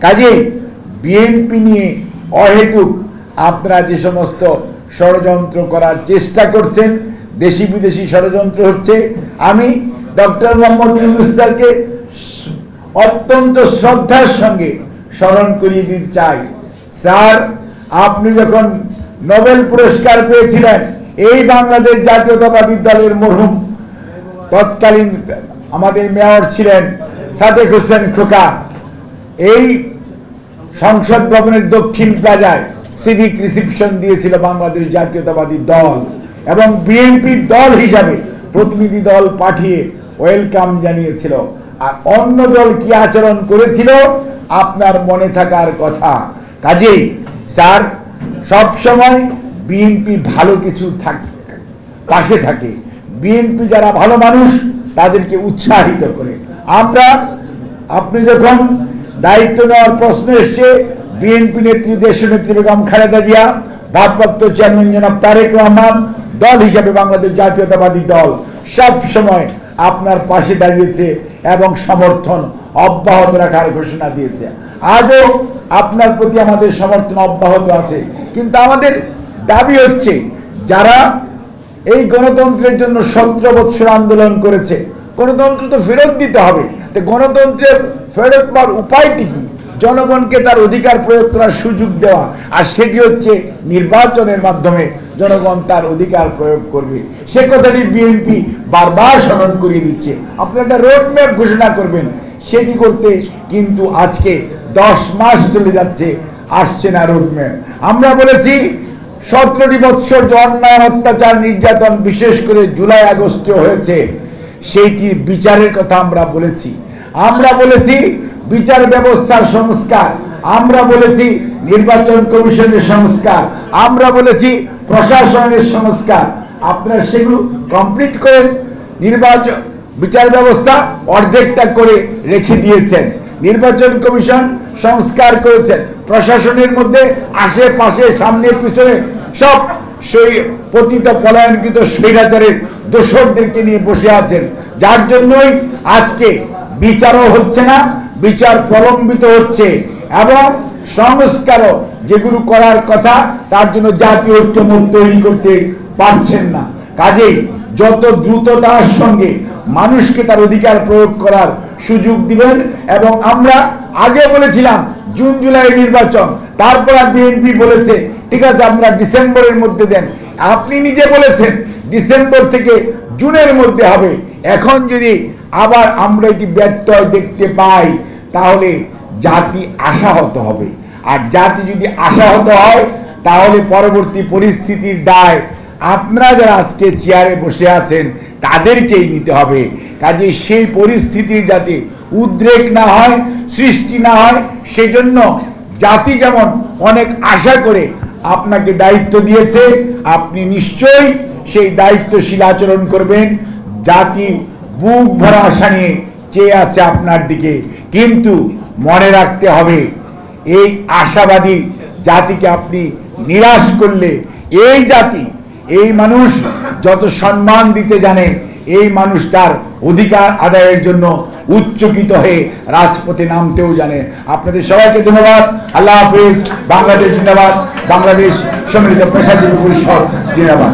কাজেই বিএনপি নিয়ে অহেতুক আপনারা যে সমস্ত ষড়যন্ত্র করার চেষ্টা করছেন, দেশি বিদেশি ষড়যন্ত্র হচ্ছে, আমি ডক্টর মোহাম্মদ ইউনূস স্যারকে অত্যন্ত শ্রদ্ধার সঙ্গে স্মরণ করিয়ে দিতে চাই। স্যার, আপনি যখন নোবেল পুরস্কার পেয়েছিলেন, এই বাংলাদেশ জাতীয়তাবাদী দলের মরহুম তৎকালীন আমাদের মেয়র ছিলেন সাদেক হোসেন খোকা, এই সংসদ ভবনের দক্ষিণ প্লাজায় সিভিক রিসেপশন দিয়েছিল বাংলাদেশ জাতীয়তাবাদী দল, এবং বিএনপি দল হিসাবে প্রতিনিধি দল পাঠিয়ে ওয়েলকাম জানিয়েছিল। আর অন্য দল কি আচরণ করেছিল আপনার মনে থাকার কথা। কাজেই স্যার, সব সময় বিএনপি ভালো কিছু পাশে থাকে, বিএনপি যারা ভালো মানুষ তাদেরকে উৎসাহিত করে। আমরা, আপনি যখন দায়িত্ব নেওয়ার প্রশ্ন এসছে, বিএনপি নেত্রী দেশনেত্রী বেগম খালেদা জিয়া, ভারপ্রাপ্ত চেয়ারম্যান জনাব তারেক রহমান, দল হিসাবে বাংলাদেশ জাতীয়তাবাদী দল সব সময় আপনার পাশে দাঁড়িয়েছে এবং সমর্থন অব্যাহত রাখার ঘোষণা দিয়েছে। আজও আপনার প্রতি আমাদের সমর্থন অব্যাহত আছে। কিন্তু আমাদের দাবি হচ্ছে, যারা এই গণতন্ত্রের জন্য 17 বছর আন্দোলন করেছে, গণতন্ত্র তো ফেরত দিতে হবে। তো গণতন্ত্রের ফেরত পাওয়ার উপায়টি কি? জনগণকে তার অধিকার প্রয়োগ করার সুযোগ দেওয়া, আর সেটি হচ্ছে নির্বাচনের মাধ্যমে জনগণ তার অধিকার প্রয়োগ করবে। সে কথাটি বিএনপি বারবার স্মরণ করিয়ে দিচ্ছে। আপনি একটা রোডম্যাপ ঘোষণা করবেন, সেটি করতে কিন্তু আজকে 10 মাস চলে যাচ্ছে, আসছে না রোডম্যাপ। আমরা বলেছি 17টি বছর যে অন্যায়, অত্যাচার, নির্যাতন বিশেষ করে জুলাই আগস্টে হয়েছে, সেইটির বিচারের কথা আমরা বলেছি। আমরা বলেছি বিচার ব্যবস্থার সংস্কার, আমরা বলেছি নির্বাচন কমিশনের সংস্কার, আমরা বলেছি প্রশাসনের সংস্কার। আপনারা সেগুলো কমপ্লিট করেন। নির্বাচন বিচার ব্যবস্থা অর্ধেকটা করে রেখে দিয়েছেন, নির্বাচন কমিশন সংস্কার করেছেন, প্রশাসনের মধ্যে আশেপাশে সামনে পিছনে সব পতিত পলায়নকৃত স্বৈরাচারের দোসরদেরকে নিয়ে বসে আছেন, যার জন্যই আজকে বিচারও হচ্ছে না, বিচার প্রলম্বিত হচ্ছে, এবং সংস্কারও যেগুলো করার কথা তার জন্য জাতীয় ঐক্যমত তৈরি করতে পারছেন না। কাজেই যত দ্রুততার সঙ্গে মানুষকে তার অধিকার প্রয়োগ করার সুযোগ দিবেন। এবং আমরা আগে বলেছিলাম জুন জুলাই নির্বাচন, তারপর বিএনপি বলেছে ঠিক আছে আমরা ডিসেম্বরের মধ্যে দেন, আপনি নিজে বলেছেন ডিসেম্বর থেকে জুনের মধ্যে হবে। এখন যদি আবার আমরা এটি ব্যর্থ দেখতে পাই, তাহলে জাতি আশাহত হবে, আর জাতি যদি আশাহত হয় তাহলে পরবর্তী পরিস্থিতির দায় আপনারা যারা আজকে চেয়ারে বসে আছেন তাদেরকেই নিতে হবে। কাজে সেই পরিস্থিতির যাতে উদ্রেক না হয়, সৃষ্টি না হয়, সেজন্য জাতি যেমন অনেক আশা করে আপনাকে দায়িত্ব দিয়েছে, আপনি নিশ্চয়ই সেই দায়িত্বশীল আচরণ করবেন। জাতি বুক ভরা আশা নিয়ে চেয়ে আছে আপনার দিকে, কিন্তু মনে রাখতে হবে এই আশাবাদী জাতিকে আপনি নিরাশ করলে এই জাতি, এই মানুষ যত সম্মান দিতে জানে, এই মানুষ তার অধিকার আদায়ের জন্য উচ্চকিত হয়ে রাজপথে নামতেও জানে। আপনাদের সবাইকে ধন্যবাদ। আল্লাহ হাফিজ। বাংলাদেশ জিন্দাবাদ। বাংলাদেশ সম্মিলিত পেশাজীবী পরিষদ জিন্দাবাদ।